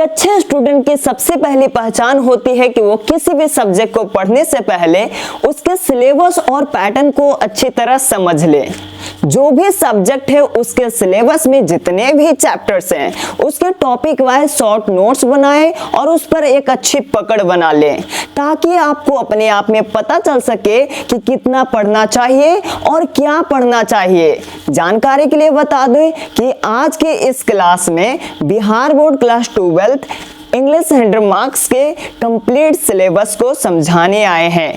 अच्छे स्टूडेंट की सबसे पहली पहचान होती है कि वो किसी भी सब्जेक्ट को पढ़ने से पहले उसके सिलेबस और पैटर्न को अच्छी तरह समझ ले। जो भी सब्जेक्ट है उसके सिलेबस में जितने भी चैप्टर्स हैं उसके टॉपिक वाइज शॉर्ट नोट्स बनाए और उस पर एक अच्छी पकड़ बना ले, ताकि आपको अपने आप में पता चल सके कि कितना पढ़ना चाहिए और क्या पढ़ना चाहिए। जानकारी के लिए बता दें कि आज के इस क्लास में Bihar board class 12 English 100 marks के कंप्लीट सिलेबस को समझाने आए हैं।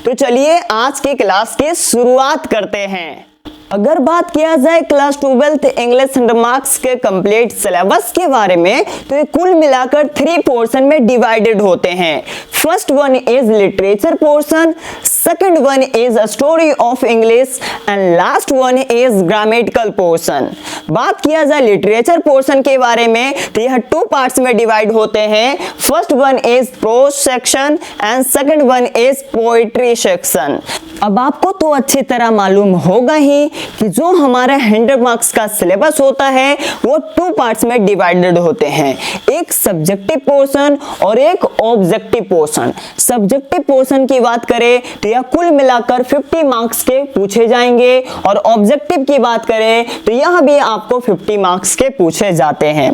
तो चलिए आज की क्लास की शुरुआत करते हैं। अगर बात किया जाए क्लास 12 इंग्लिश 100 मार्क्स के कंप्लीट सिलेबस के बारे में, तो ये कुल मिलाकर 3 पोर्शन में डिवाइडेड होते हैं। First one is literature portion, second one is story of English and last one is grammatical portion. बात किया जाए लिटरेचर पोर्शन के बारे में, तो यह 2 पार्ट्स में डिवाइड होते हैं। First one is pros section and second one is poetry section. अब आपको तो अच्छी तरह मालूम होगा ही कि जो हमारा 100 मार्क्स का सिलेबस होता है वो 2 पार्ट्स में डिवाइडेड होते हैं, एक सब्जेक्टिव पोर्शन और एक ऑब्जेक्टिव पोर्शन। सब्जेक्टिव पोर्शन की बात करें तो यह कुल मिलाकर 50 मार्क्स के पूछे जाएंगे और ऑब्जेक्टिव की बात करें तो यह भी आपको 50 मार्क्स के पूछे जाते हैं।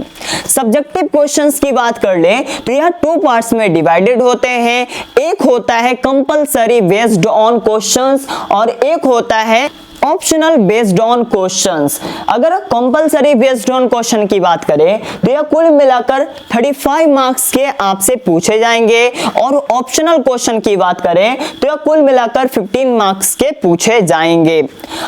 सब्जेक्टिव क्वेश्चंस की बात कर ले तो यह 2 पार्ट्स में डिवाइडेड होते हैं, एक होता है कंपलसरी बेस्ड ऑन क्वेश्चंस और एक होता है ऑप्शनल बेस्ड ऑन क्वेश्चंस। अगर कंपलसरी बेस्ड ऑन क्वेश्चन की बात करें तो यह कुल मिलाकर 35 मार्क्स के आपसे पूछे जाएंगे और ऑप्शनल क्वेश्चन की बात करें तो यह कुल मिलाकर 15 मार्क्स के पूछे जाएंगे।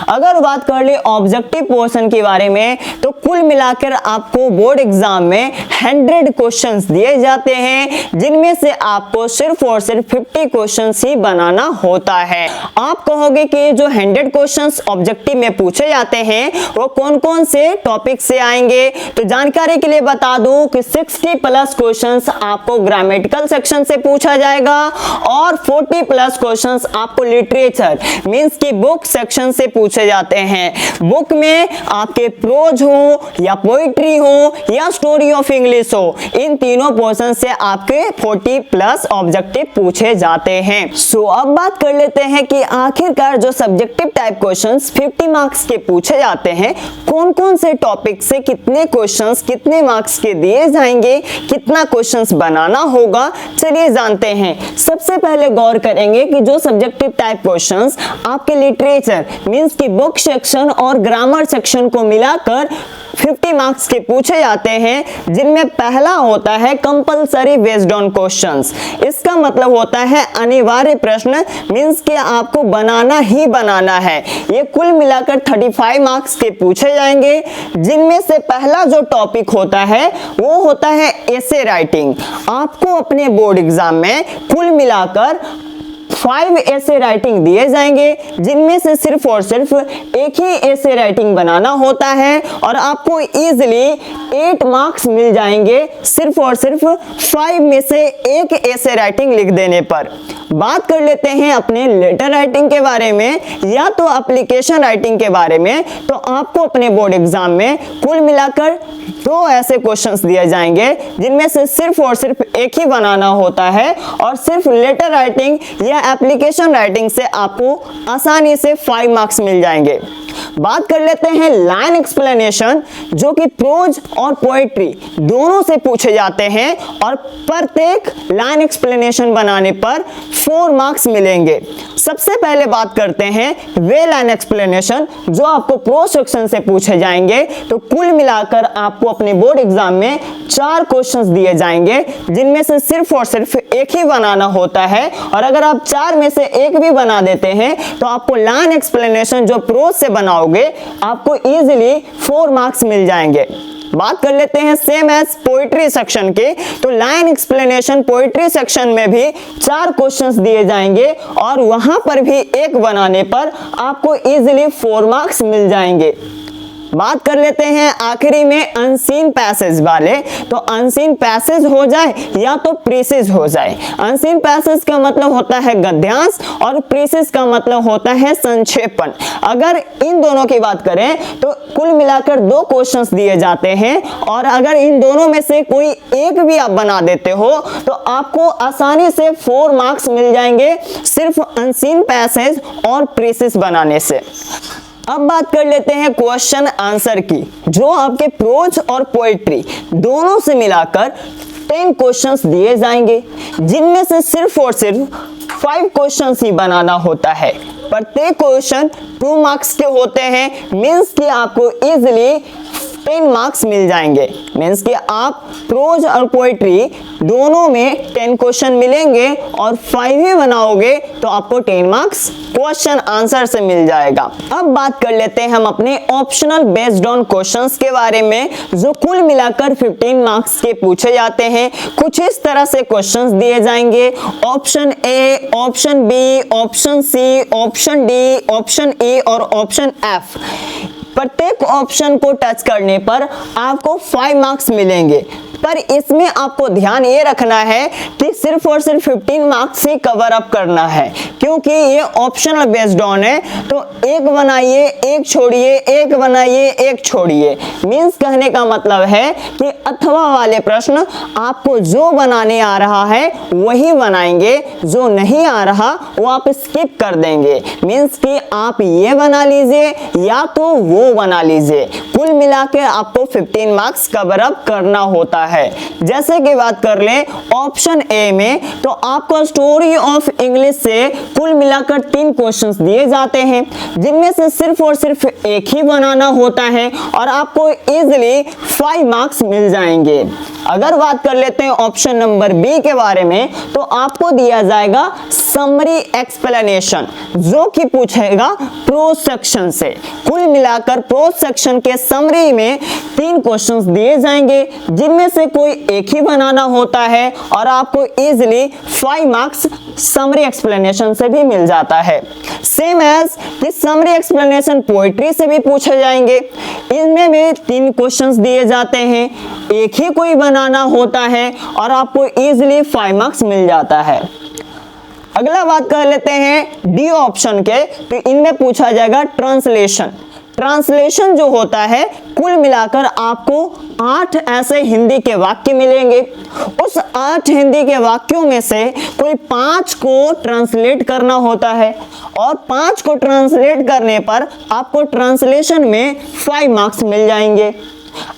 अगर बात कर ले ऑब्जेक्टिव पोर्शन के बारे में तो कुल मिलाकर आपको बोर्ड एग्जाम में 100 क्वेश्चंस दिए जाते हैं, जिनमें से आपको सिर्फ और सिर्फ 50 क्वेश्चंस ही बनाना होता है। आप कहोगे कि जो 100 क्वेश्चंस ऑब्जेक्टिव में पूछे जाते हैं वो कौन कौन से टॉपिक से आएंगे, तो जानकारी के लिए बता दूं कि 60 प्लस क्वेश्चंस आपको ग्रामेटिकल सेक्शन से पूछा जाएगा और 40 प्लस क्वेश्चंस आपको लिटरेचर मींस की बुक सेक्शन से पूछे जाते हैं। बुक में आपके प्रोज हो या पोइट्री हो या स्टोरी ऑफ इंग्लिश हो, इन तीनों पोर्शन से आपके 40 प्लस ऑब्जेक्टिव पूछे जाते हैं। सो अब बात कर लेते हैं कि आखिरकार जो सब्जेक्टिव टाइप क्वेश्चन 50 मार्क्स के पूछे जाते हैं, कौन कौन से टॉपिक से कितने क्वेश्चंस कितने मार्क्स के दिए जाएंगे, कितना क्वेश्चंस बनाना होगा, चलिए जानते हैं। सबसे पहले गौर करेंगे कि जो सब्जेक्टिव टाइप क्वेश्चंस आपके लिटरेचर मींस की बुक सेक्शन और ग्रामर सेक्शन को मिलाकर 50 मार्क्स के पूछे जाते हैं, जिनमें पहला होता है कंपलसरी बेस्ड ऑन क्वेश्चंस। इसका मतलब होता है अनिवार्य प्रश्न मींस के आपको बनाना ही बनाना है। ये कुल मिलाकर 35 मार्क्स के पूछे जाएंगे, जिनमें से पहला जो टॉपिक होता है वो होता है एसे राइटिंग। आपको अपने बोर्ड एग्जाम में कुल मिलाकर 5 ऐसे राइटिंग दिए जाएंगे, जिनमें से सिर्फ और सिर्फ एक ही ऐसे राइटिंग बनाना होता है और आपको इजीली 8 मार्क्स मिल जाएंगे सिर्फ और सिर्फ 5 में से एक ऐसे राइटिंग लिख देने पर। बात कर लेते हैं अपने लेटर राइटिंग के बारे में या तो एप्लीकेशन राइटिंग के बारे में, तो आपको अपने बोर्ड एग्जाम में कुल मिलाकर 2 ऐसे क्वेश्चंस दिए जाएंगे, जिनमें से सिर्फ और सिर्फ एक ही बनाना होता है और सिर्फ लेटर राइटिंग या एप्लीकेशन राइटिंग से आपको आसानी से 5 मार्क्स मिल जाएंगे। बात कर लेते हैं लाइन एक्सप्लेनेशन, जो कि प्रोज और पोएट्री दोनों से पूछे जाते हैं और प्रत्येक लाइन एक्सप्लेनेशन बनाने पर 4 मार्क्स मिलेंगे। सबसे पहले बात करते हैं वे लाइन एक्सप्लेनेशन, जो आपको प्रोज सेक्शन से पूछे जाएंगे। तो कुल मिलाकर आपको अपने बोर्ड एग्जाम में 4 क्वेश्चंस दिए जाएंगे, जिनमें से सिर्फ और सिर्फ एक ही बनाना होता है और अगर आप 4 में से एक भी बना देते हैं तो आपको लाइन एक्सप्लेनेशन जो प्रोज से बनाओगे आपको इजीली 4 मार्क्स मिल जाएंगे। बात कर लेते हैं सेम एज पोएट्री सेक्शन के, तो लाइन एक्सप्लेनेशन पोएट्री सेक्शन में भी 4 क्वेश्चंस दिए जाएंगे और वहां पर भी एक बनाने पर आपको इजीली 4 मार्क्स मिल जाएंगे। बात कर लेते हैं आखिरी में अनसीन पैसेज वाले। तो अनसीन पैसेज हो जाए या तो प्रीसेज हो जाए। अनसीन पैसेज का मतलब होता है गद्यांश और प्रीसेज का मतलब होता है संक्षेपण। अगर इन दोनों की बात करें तो कुल मिलाकर 2 क्वेश्चंस दिए जाते हैं और अगर इन दोनों में से कोई एक भी आप बना देते हो तो आपको आसानी से 4 मार्क्स मिल जाएंगे सिर्फ अनसीन पैसेज और प्रीसेज बनाने से। अब बात कर लेते हैं क्वेश्चन आंसर की, जो आपके प्रोज और पोएट्री दोनों से मिलाकर 10 क्वेश्चंस दिए जाएंगे, जिनमें से सिर्फ और सिर्फ 5 क्वेश्चंस ही बनाना होता है। प्रत्येक क्वेश्चन 2 मार्क्स के होते हैं, मीन्स कि आपको इजीली 10 मार्क्स मिल जाएंगे। मीन्स कि आप प्रोज और पोएट्री दोनों में 10 क्वेश्चन मिलेंगे और 5 ही बनाओगे तो आपको 10 मार्क्स क्वेश्चन आंसर से मिल जाएगा। अब बात कर लेते हैं हम अपने ऑप्शनल बेस्ड ऑन क्वेश्चंस के बारे में, जो कुल मिलाकर 15 मार्क्स के पूछे जाते हैं। कुछ इस तरह से क्वेश्चंस दिए जाएंगे, option A, option B, option C, option D, option E और ऑप्शन एफ। प्रत्येक ऑप्शन को टच करने पर आपको 5 मार्क्स मिलेंगे, पर इसमें आपको ध्यान ये रखना है कि सिर्फ और सिर्फ 15 मार्क्स ही कवर अप करना है, क्योंकि ये ऑप्शनल बेस्ड ऑन है। तो एक बनाइए, एक छोड़िए, एक बनाइए, एक छोड़िए। मींस कहने का मतलब है कि अथवा वाले प्रश्न आपको जो बनाने आ रहा है वही बनाएंगे, जो नहीं आ रहा वो आप स्किप कर देंगे। मींस कि आप ये बना लीजिए या तो वो बना लीजिए। कुल मिलाकर आपको 15 मार्क्स कवर अप करना होता है। जैसे कि बात कर ले ऑप्शन ए में, तो आपको स्टोरी ऑफ इंग्लिश से कुल मिलाकर 3 क्वेश्चंस दिए जाते हैं, जिनमें से सिर्फ और सिर्फ एक ही बनाना होता है और आपको इजीली 5 मार्क्स मिल जाएंगे। अगर बात कर लेते हैं ऑप्शन नंबर बी के बारे में, तो आपको दिया जाएगा समरी एक्सप्लेनेशन, जो कि पूछेगा प्रोज सेक्शन से। कुल मिलाकर प्रोज सेक्शन के समरी में 3 क्वेश्चंस दिए जाएंगे, जिनमें से कोई एक ही बनाना होता है और आपको इजीली 5 मार्क्स समरी एक्सप्लेनेशन से भी मिल जाता है। सेम एज कि समरी एक्सप्लेनेशन पोएट्री से भी पूछे जाएंगे। इनमें भी 3 क्वेश्चंस दिए जाते हैं, एक ही कोई बनाना होता है और आपको इजीली 5 मार्क्स मिल जाता है। अगला बात कर लेते हैं डी ऑप्शन के, तो इनमें पूछा जाएगा ट्रांसलेशन। ट्रांसलेशन जो होता है, कुल मिलाकर आपको 8 ऐसे हिंदी के वाक्य मिलेंगे। उस 8 हिंदी के वाक्यों में से कोई 5 को ट्रांसलेट करना होता है और 5 को ट्रांसलेट करने पर आपको ट्रांसलेशन में 5 मार्क्स मिल जाएंगे।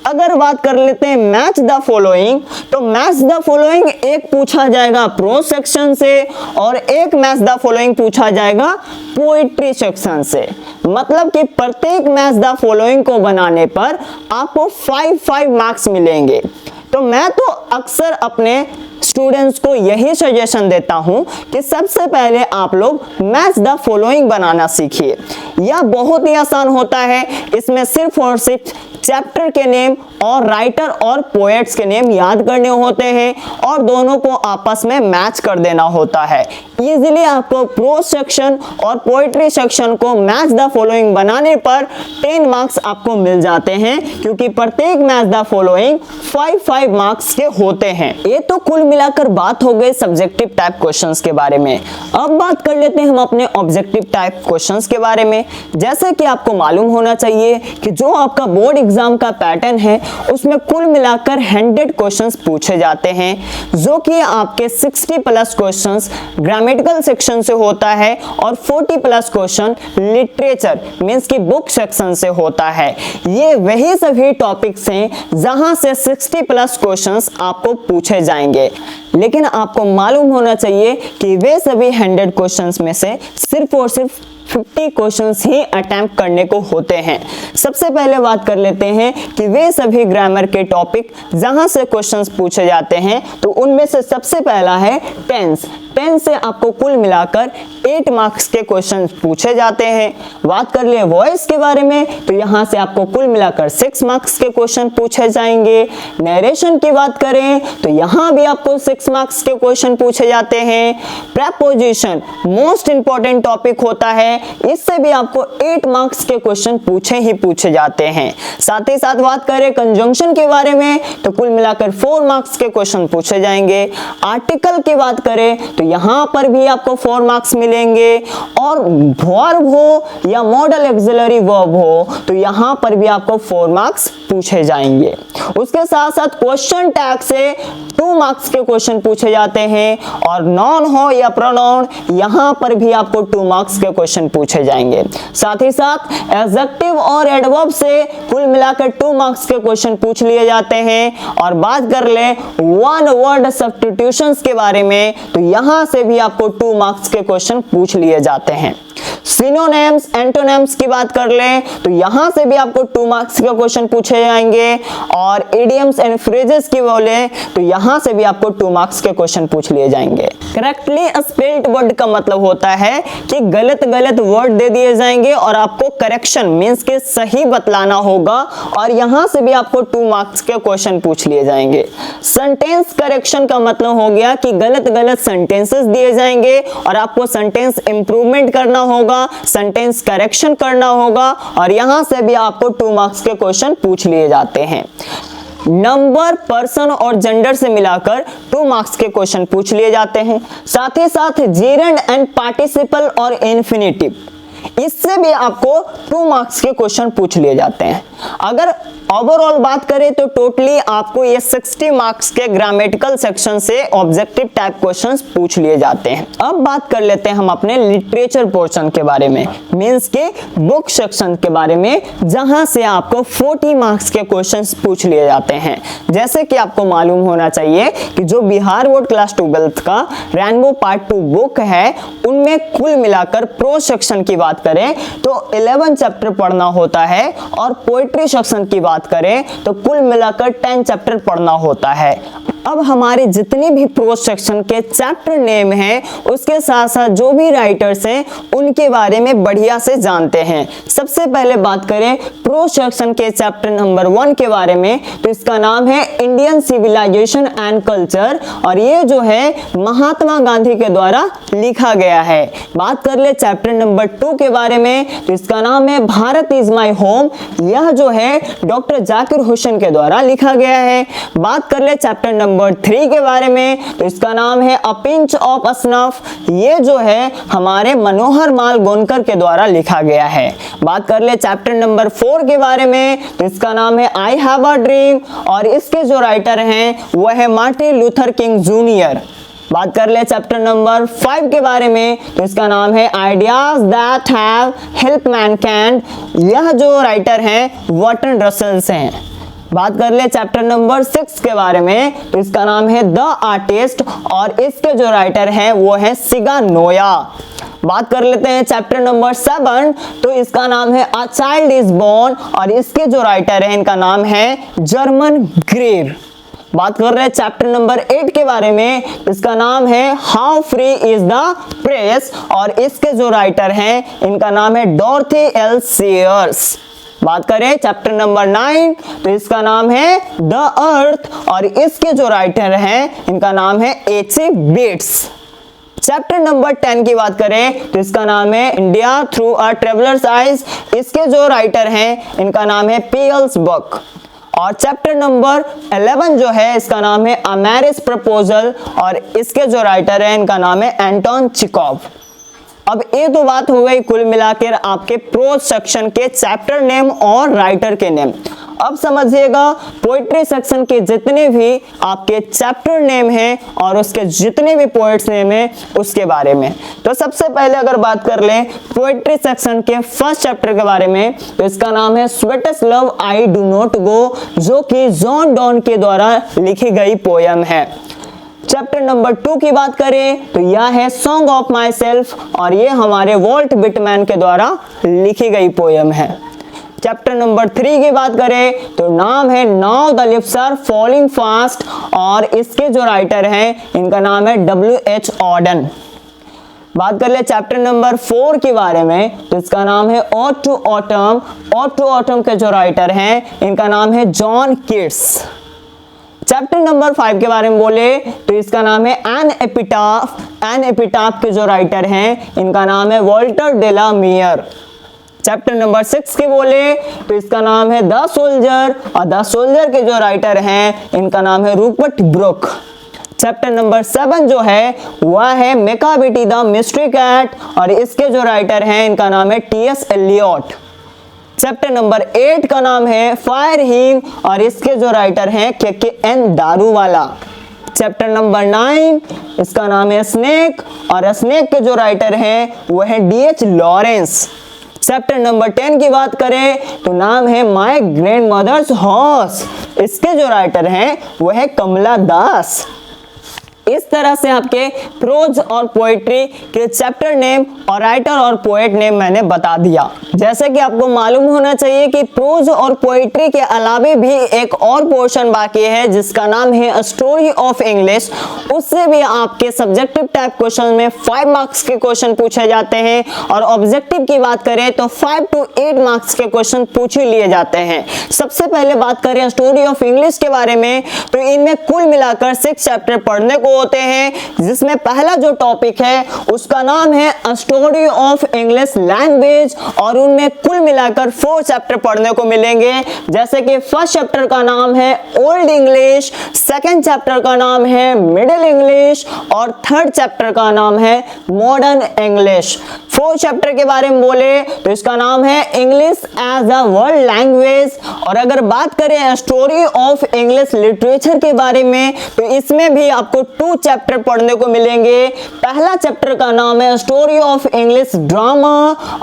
अगर बात कर लेते हैं मैच द फॉलोइंग, तो मैच द फॉलोइंग एक पूछा जाएगा प्रोज सेक्शन से और एक मैच द फॉलोइंग पूछा जाएगा पोएट्री सेक्शन से। मतलब कि प्रत्येक मैच द फॉलोइंग को बनाने पर आपको 5 मार्क्स मिलेंगे। तो मैं तो अक्सर अपने स्टूडेंट्स को यही सजेशन देता हूं कि सबसे पहले आप लोग मैच द फॉलोइंग बनाना सीखिए। यह बहुत ही आसान होता है, इसमें सिर्फ और सिर्फ चैप्टर के नेम और राइटर और पोएट्स के नेम याद करने होते हैं और दोनों को आपस में मैच कर देना होता है। इजीली आपको प्रोज सेक्शन और पोएट्री सेक्शन को मैच द फॉलोइंग बनाने पर 10 मार्क्स आपको मिल जाते हैं, क्योंकि प्रत्येक मैच द फॉलोइंग 5 मार्क्स के होते हैं। ये तो कुल मिलाकर बात हो गई सब्जेक्टिव टाइप क्वेश्चंस के बारे में। अब बात कर लेते हैं हम अपने ऑब्जेक्टिव टाइप क्वेश्चंस के बारे में। जैसे कि आपको मालूम होना चाहिए कि जो आपका बोर्ड एग्जाम का पैटर्न है, उसमें कुल मिलाकर 100 क्वेश्चंस पूछे जाते हैं, जो कि आपके 60+ क्वेश्चंस ग्रामेटिकल सेक्शन से होता है और 40+ क्वेश्चन लिटरेचर मींस की बुक सेक्शन से होता है। ये वही सभी टॉपिक्स हैं जहां से 60+ क्वेश्चंस आपको पूछे जाएंगे। लेकिन आपको मालूम होना चाहिए कि वे सभी 100 क्वेश्चंस में से सिर्फ और सिर्फ 50 क्वेश्चंस ही अटेम्प्ट करने को होते हैं। सबसे पहले बात कर लेते हैं कि वे सभी ग्रामर के टॉपिक जहां से क्वेश्चंस पूछे जाते हैं, तो उनमें से सबसे पहला है टेंस। पेन से आपको कुल मिलाकर 8 मार्क्स के क्वेश्चन पूछे जाते हैं। बात कर ले वॉइस के बारे में तो यहाँ से आपको कुल मिलाकर 6 मार्क्स के क्वेश्चन पूछे जाएंगे। नरेशन की बात करें तो यहाँ भी आपको 6 मार्क्स के क्वेश्चन पूछे जाते हैं। प्रेपोजिशन मोस्ट इंपॉर्टेंट टॉपिक होता है, इससे भी आपको 8 मार्क्स के क्वेश्चन पूछे जाते हैं। साथ ही साथ बात करें कंजंक्शन के बारे में तो कुल मिलाकर 4 मार्क्स के क्वेश्चन पूछे जाएंगे। आर्टिकल की बात करें तो यहाँ पर भी आपको 4 मार्क्स मिलेंगे और वर्ब हो या मॉडल ऑक्सिलरी वर्ब हो तो यहाँ पर भी आपको 4 मार्क्स पूछे जाएंगे। उसके साथ साथ क्वेश्चन टैग से 2 मार्क्स के क्वेश्चन पूछे जाते हैं और नॉन हो या प्रोनाउन यहाँ पर भी आपको 2 मार्क्स के क्वेश्चन पूछे जाएंगे। साथ ही साथ एडजेक्टिव और एडवर्ब से कुल मिलाकर 2 मार्क्स के क्वेश्चन पूछ लिए जाते हैं। और बात कर ले वन वर्ड सब्स्टिट्यूशंस के बारे में तो यहाँ से भी आपको 2 मार्क्स के क्वेश्चन पूछ लिए जाते हैं। सिनोनिम्स एंटोनिम्स की बात कर ले तो यहाँ से भी आपको 2 मार्क्स के क्वेश्चन पूछे जाएंगे और इडियम्स एंड फ्रेजेस की बोले तो यहाँ से भी आपको 2 मार्क्स के क्वेश्चन पूछ लिए जाएंगे। करेक्टली स्पेल्ड वर्ड का मतलब होता है कि गलत वर्ड दे दिए जाएंगे और आपको करेक्शन मींस के सही बतलाना होगा और यहाँ से भी आपको 2 मार्क्स के क्वेश्चन पूछ लिए जाएंगे। सेंटेंस करेक्शन का मतलब हो गया कि गलत सेंटेंसेस दिए जाएंगे और आपको सेंटेंस इंप्रूवमेंट करना होगा, सेंटेंस करेक्शन करना होगा और यहां से भी आपको 2 मार्क्स के क्वेश्चन पूछ लिए जाते हैं। नंबर, पर्सन और जेंडर से मिलाकर 2 मार्क्स के क्वेश्चन पूछ लिए जाते हैं। साथ ही साथ जेरेंड एंड पार्टिसिपल और इन्फिनेटिव, इससे भी आपको 2 मार्क्स के क्वेश्चन पूछ लिए जाते हैं। अगर ओवरऑल बात करें तो टोटली आपको ये 60 मार्क्स के ग्रामेटिकल सेक्शन से ऑब्जेक्टिव टाइप क्वेश्चंस पूछ लिए जाते हैं। अब बात कर लेते हैं हम अपने लिटरेचर पोर्शन के बारे में, मींस के बुक सेक्शन के बारे में, जहां से आपको 40 मार्क्स के क्वेश्चंस पूछ लिए जाते हैं। जैसे कि आपको मालूम होना चाहिए कि जो बिहार बोर्ड क्लास 12 का रेनबो पार्ट 2 बुक है उनमें कुल मिलाकर प्रोज सेक्शन की बात करें तो 11 चैप्टर पढ़ना होता है और पोएट्री सेक्शन की बात करें तो कुल मिलाकर 10 चैप्टर पढ़ना होता है। अब हमारे जितने भी प्रोज सेक्शन के चैप्टर नेम हैं उसके साथ साथ जो भी राइटर्स हैं उनके बारे में बढ़िया से जानते हैं। सबसे पहले बात करें प्रोज सेक्शन के चैप्टर नंबर 1 के बारे में तो इसका नाम है इंडियन सिविलाइजेशन एंड कल्चर और ये जो है महात्मा गांधी के द्वारा लिखा गया है। बात कर ले चैप्टर नंबर 2 के बारे में तो इसका नाम है भारत इज माई होम, यह जो है डॉक्टर जाकिर हुसैन के द्वारा लिखा गया है। बात कर ले चैप्टर नंबर 3 के बारे में तो इसका नाम है अ पिंच ऑफ स्नफ, ये जो है हमारे मनोहर माल गोनकर के द्वारा लिखा गया है। बात कर ले चैप्टर नंबर 4 के बारे में तो इसका नाम है आई हैव अ ड्रीम और इसके जो राइटर हैं वह है मार्टिन लूथर किंग जूनियर। बात कर ले चैप्टर नंबर 5 के बारे में तो इसका नाम है ideas that have help Mankind, यह जो राइटर हैं बर्ट्रैंड रसेल हैं। बात कर ले चैप्टर नंबर 6 के बारे में तो इसका नाम है द आर्टिस्ट और इसके जो राइटर हैं वो है सिगा नोया। बात कर लेते हैं चैप्टर नंबर 7 तो इसका नाम है अ चाइल्ड इज बोर्न और इसके जो राइटर हैं इनका नाम है जर्मन ग्रेर। बात कर रहे हैं चैप्टर नंबर 8 के बारे में, इसका नाम है how free is the press और इसके जो राइटर हैं इनका नाम है डॉर्थी एल सेयर्स। बात करें चैप्टर नंबर 9 तो इसका नाम है द अर्थ और इसके जो राइटर हैं इनका नाम है एच.ए. बेट्स। चैप्टर नंबर 10 की बात करें तो इसका नाम है India through a travellers eyes, इसके जो राइटर हैं इनका नाम है पीएल्स बक। और चैप्टर नंबर 11 जो है इसका नाम है अ मैरिज प्रपोजल और इसके जो राइटर हैं इनका नाम है एंटोन चेखव। अब ये तो बात हो गई कुल मिलाकर आपके प्रोज सेक्शन के चैप्टर नेम और राइटर के नेम। अब समझिएगा पोएट्री सेक्शन के जितने भी आपके चैप्टर नेम हैं और उसके जितने भी पोएट्स नेम हैं उसके बारे में। तो सबसे पहले अगर बात कर लें पोएट्री सेक्शन के फर्स्ट चैप्टर के बारे में तो इसका नाम है sweetest love I do not go, जो कि जॉन डॉन के द्वारा लिखी गई पोयम है। चैप्टर नंबर 2 की बात करें तो यह है सॉन्ग ऑफ माई सेल्फ और ये हमारे वॉल्ट विटमैन के द्वारा लिखी गई पोयम है। चैप्टर नंबर 3 की बात करें तो नाम है now the leaves are falling fast और इसके जो राइटर हैं इनका नाम है W.H. Auden। बात कर ले चैप्टर नंबर 4 के बारे में तो इसका नाम है ode to autumn. Ode to autumn के जो राइटर हैं इनका नाम है जॉन कीट्स। चैप्टर नंबर 5 के बारे में बोले तो इसका नाम है एन एपिटाफ। एन एपिटाफ के जो राइटर हैं इनका नाम है Walter de la Mare. Chapter number 6 के बोले तो इसका नाम है द सोल्जर और द सोल्जर के जो राइटर हैं इनका नाम है रूपर्ट ब्रुक। चैप्टर नंबर 7 जो है वह है मेकाबिटी द मिस्ट्री कैट और इसके जो राइटर हैं इनका नाम है T.S. एलियट। चैप्टर नंबर 8 का नाम है फायर हिम और इसके जो राइटर हैं KKN दारूवाला। चैप्टर नंबर 9 इसका नाम है स्नेक और स्नेक के जो राइटर हैं वो है D.H. लॉरेंस। चैप्टर नंबर 10 की बात करें तो नाम है माय ग्रैंड मदर्स हॉर्स। इसके जो राइटर हैं वो है कमला दास। इस तरह से आपके प्रोज और पोएट्री के चैप्टर नेम और राइटर और पोएट नेम मैंने बता दिया। जैसे कि आपको मालूम होना चाहिए कि प्रोज और पोएट्री के अलावे भी एक और पोर्शन बाकी है जिसका नाम है स्टोरी ऑफ इंग्लिश। उससे भी आपके सब्जेक्टिव टाइप क्वेश्चन में 5 मार्क्स के क्वेश्चन पूछे जाते हैं और ऑब्जेक्टिव की बात करें तो 5 to 8 मार्क्स के क्वेश्चन पूछ लिए जाते हैं। सबसे पहले बात करें स्टोरी ऑफ इंग्लिश के बारे में तो इनमें कुल मिलाकर 6 चैप्टर पढ़ने को होते हैं, जिसमें पहला जो टॉपिक है उसका नाम है स्टोरी ऑफ इंग्लिश लैंग्वेज और उनमें कुल मिलाकर 4 चैप्टर पढ़ने को मिलेंगे। जैसे कि फर्स्ट चैप्टर का नाम है ओल्ड इंग्लिश, सेकंड चैप्टर का नाम है मिडिल इंग्लिश और थर्ड चैप्टर का नाम है मॉडर्न इंग्लिश। फोर्थ चैप्टर के बारे में बोले तो इसका नाम है English as a world language. और अगर बात करें स्टोरी ऑफ इंग्लिश लिटरेचर के बारे में तो इसमें भी आपको 2 चैप्टर पढ़ने को मिलेंगे। पहला चैप्टर का नाम है स्टोरी ऑफ इंग्लिश ड्रामा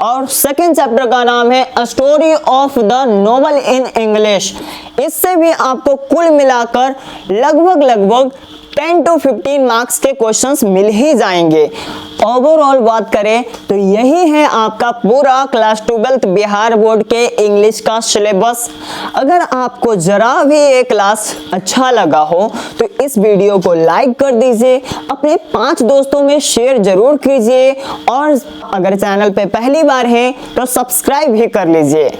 और सेकंड चैप्टर का नाम है story of the novel in English. इससे भी आपको कुल मिलाकर लगभग 10 to 15 मार्क्स के क्वेश्चंस मिल ही जाएंगे। ओवरऑल बात करें तो यही है आपका पूरा क्लास 12th बिहार बोर्ड के इंग्लिश का सिलेबस। अगर आपको जरा भी ये क्लास अच्छा लगा हो तो इस वीडियो को लाइक कर दीजिए, अपने 5 दोस्तों में शेयर जरूर कीजिए और अगर चैनल पे पहली बार हैं तो सब्सक्राइब भी कर लीजिए।